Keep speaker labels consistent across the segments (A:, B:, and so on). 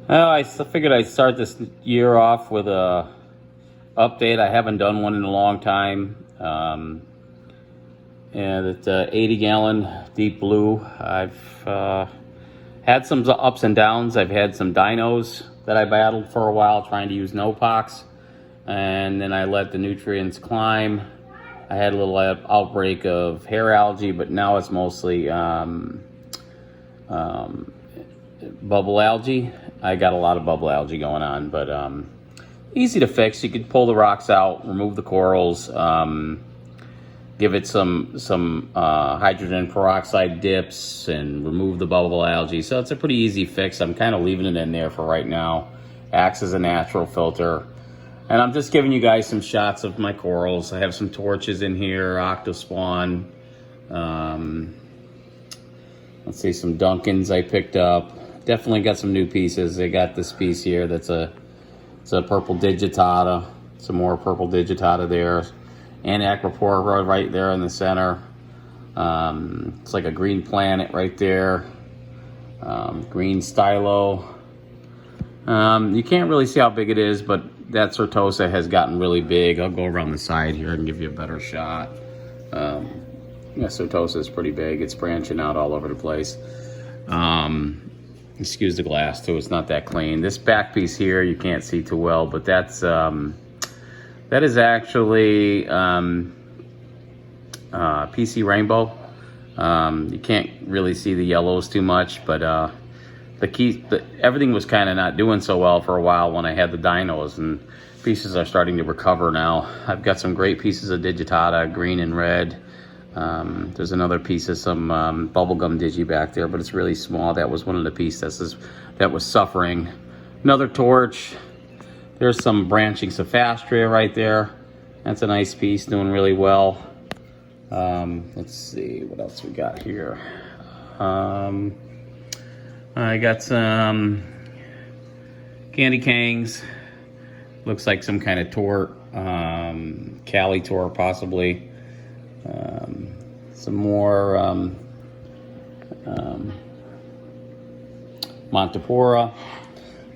A: Well, figured I'd start this year off with a update. I haven't done one in a long time. And it's 80-gallon deep blue. I've had some ups and downs. I've had some dinos that I battled for a while trying to use no-pox. And then I let the nutrients climb. I had a little outbreak of hair algae, but now it's mostly bubble algae. I got a lot of bubble algae going on, but easy to fix. You could pull the rocks out, remove the corals, give it some hydrogen peroxide dips, and remove the bubble algae. So it's a pretty easy fix. I'm kind of leaving it in there for right now. Acts as a natural filter. And I'm just giving you guys some shots of my corals. I have some torches in here, octospawn. Let's see, some Duncans I picked up. Definitely got some new pieces. I got this piece here that's it's a purple digitata. Some more purple digitata there. And Acropora right there in the center. It's like a green planet right there. Green stylo. You can't really see how big it is, but that Certosa has gotten really big. I'll go around the side here and give you a better shot. Yeah, Certosa is pretty big. It's branching out all over the place. Excuse the glass too, it's not that clean. This back piece here you can't see too well, but that is actually PC Rainbow. You can't really see the yellows too much, but everything was kind of not doing so well for a while when I had the dinos, and pieces are starting to recover now. I've got some great pieces of digitata, green and red. There's another piece of some bubblegum digi back there, but it's really small. That was one of the pieces that was suffering. Another torch. There's some branching Sophastria right there. That's a nice piece, doing really well. Let's see, what else we got here? I got some candy kangs. Looks like some kind of tort, Cali tort possibly. Some more Montipora.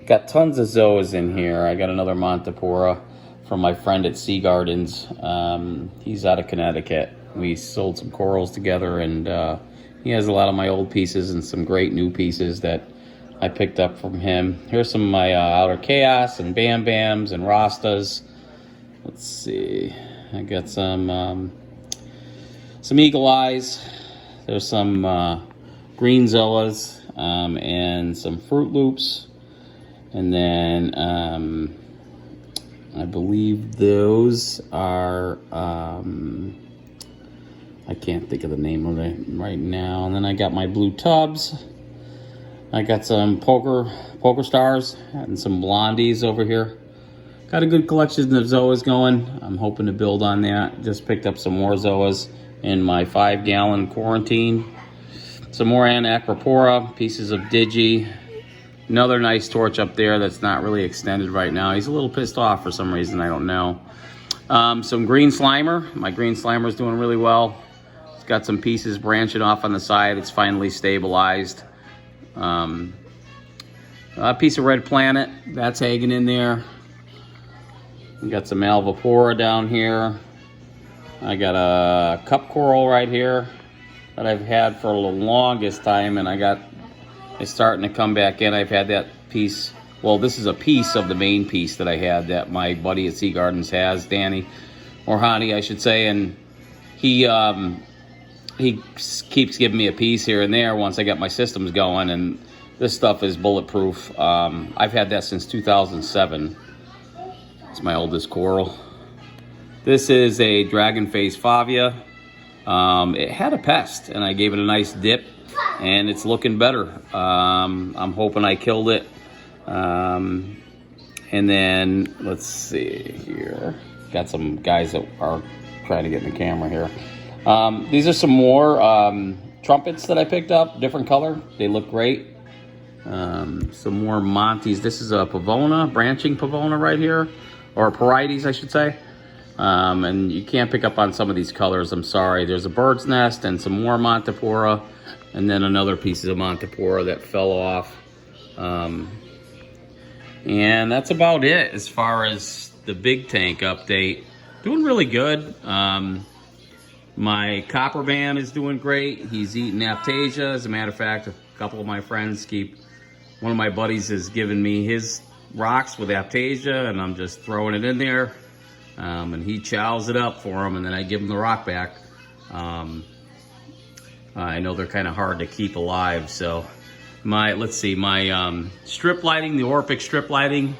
A: Got tons of zoas in here. I got another Montipora from my friend at Sea Gardens. He's out of Connecticut. We sold some corals together, and he has a lot of my old pieces and some great new pieces that I picked up from him. Here's some of my Outer Chaos and Bam Bams and Rastas. Let's see. I got some Eagle Eyes. There's some green zoas and some Fruit Loops. And then I believe those are, I can't think of the name of it right now. And then I got my blue tubs. I got some poker stars and some blondies over here. Got a good collection of zoas going. I'm hoping to build on that. Just picked up some more zoas in my 5-gallon quarantine. Some more Acropora, pieces of digi. Another nice torch up there that's not really extended right now. He's a little pissed off for some reason, I don't know. Some green slimer. My green slimer is doing really well. It's got some pieces branching off on the side. It's finally stabilized. A piece of red planet, that's hanging in there. We got some Alvapora down here. I got a cup coral right here that I've had for the longest time, and it's starting to come back in. I've had that piece. Well, this is a piece of the main piece that I had that my buddy at Sea Gardens has, Danny, or Hani, I should say, and he keeps giving me a piece here and there once I get my systems going, and this stuff is bulletproof. I've had that since 2007. It's my oldest coral. This is a dragon face favia. It had a pest, and I gave it a nice dip, and it's looking better. I'm hoping I killed it. And then, let's see here. Got some guys that are trying to get in the camera here. These are some more trumpets that I picked up, different color. They look great. Some more Montes. This is a Pavona, branching Pavona right here, or Parides, I should say. And you can't pick up on some of these colors, I'm sorry. There's a bird's nest and some more Montipora, and then another piece of Montipora that fell off. And that's about it as far as the big tank update. Doing really good. My copper van is doing great. He's eating Aptasia. As a matter of fact, a couple of my friends one of my buddies has given me his rocks with Aptasia, and I'm just throwing it in there. And he chows it up for him, and then I give him the rock back. I know they're kind of hard to keep alive, so let's see, my strip lighting, the Orphic strip lighting,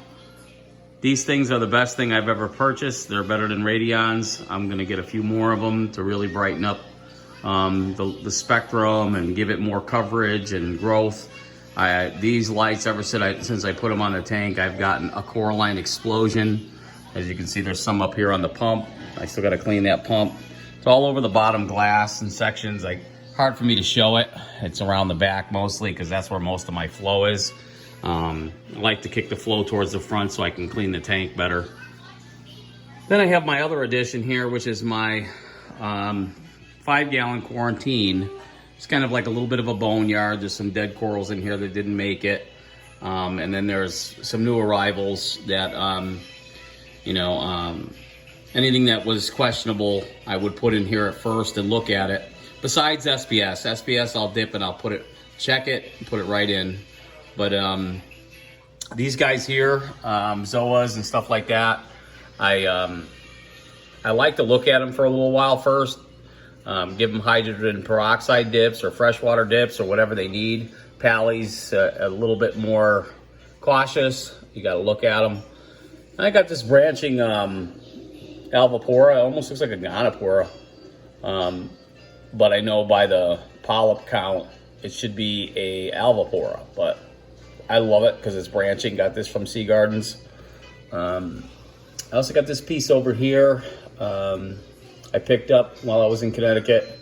A: these things are the best thing I've ever purchased. They're better than Radions. I'm gonna get a few more of them to really brighten up the spectrum and give it more coverage and growth. These lights, ever since I put them on the tank, I've gotten a Coraline explosion. As you can see, there's some up here on the pump. I still gotta clean that pump. It's all over the bottom glass and sections. Hard for me to show it. It's around the back mostly because that's where most of my flow is. I like to kick the flow towards the front so I can clean the tank better. Then I have my other addition here, which is my 5-gallon quarantine. It's kind of like a little bit of a boneyard. There's some dead corals in here that didn't make it. And then there's some new arrivals that, anything that was questionable, I would put in here at first and look at it. Besides SPS. SPS, I'll dip and I'll check it, and put it right in. But these guys here, Zoas and stuff like that, I like to look at them for a little while first. Give them hydrogen peroxide dips or freshwater dips or whatever they need. Pallies, a little bit more cautious. You got to look at them. I got this branching Alvipora. It almost looks like a Gonopora. But I know by the polyp count, it should be a Alvipora. But I love it because it's branching. Got this from Sea Gardens. I also got this piece over here. I picked up while I was in Connecticut,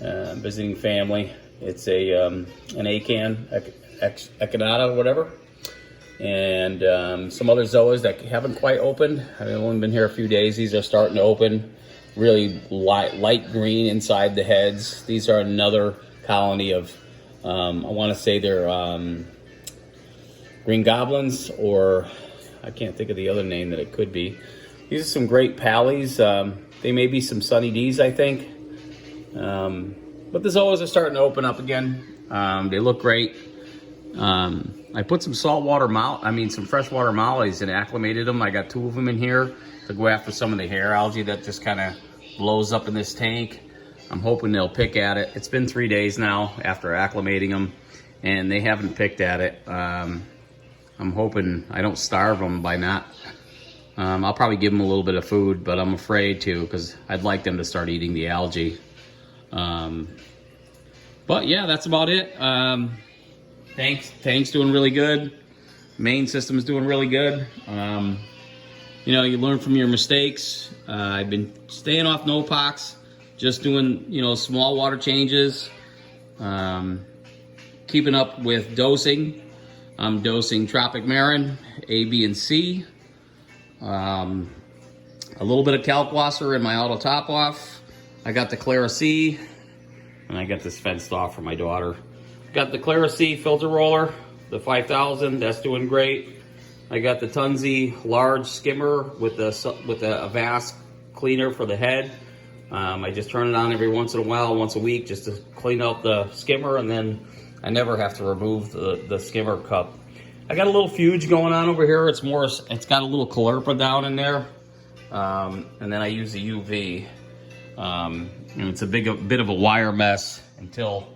A: visiting family. It's an Acan, Echinata or whatever. And some other Zoas that haven't quite opened. I've only been here a few days. These are starting to open. Really light green inside the heads. These are another colony of, I want to say they're green goblins, or I can't think of the other name that it could be. These are some great pallies. They may be some Sunny D's, I think. But the Zoas are starting to open up again. They look great. I put some some freshwater mollies and acclimated them. I got 2 of them in here to go after some of the hair algae that just kind of blows up in this tank. I'm hoping they'll pick at it. It's been 3 days now after acclimating them, and they haven't picked at it. I'm hoping I don't starve them by not. I'll probably give them a little bit of food, but I'm afraid to because I'd like them to start eating the algae. But yeah, that's about it. Tank's doing really good. Main system's doing really good. You learn from your mistakes. I've been staying off no-pox, just doing, small water changes, keeping up with dosing. I'm dosing Tropic Marin, A, B, and C. A little bit of Kalkwasser in my auto top-off. I got the Clara C, and I got this fenced off for my daughter. Got the Clara C filter roller, the 5000, that's doing great. I got the Tunzi large skimmer with the Avast cleaner for the head. I just turn it on every once in a while, once a week, just to clean out the skimmer, and then I never have to remove the skimmer cup. I got a little fuge going on over here. It's got a little caulerpa down in there, and then I use the UV. And it's a bit of a wire mess until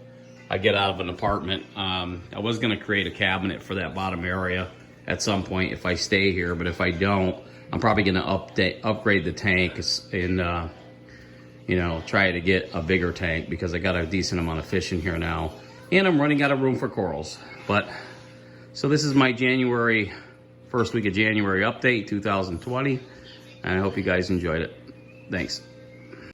A: I get out of an apartment. I was gonna create a cabinet for that bottom area at some point if I stay here, but if I don't, I'm probably gonna upgrade the tank and try to get a bigger tank because I got a decent amount of fish in here now, and I'm running out of room for corals. But so this is my first week of January update 2020, and I hope you guys enjoyed it. Thanks.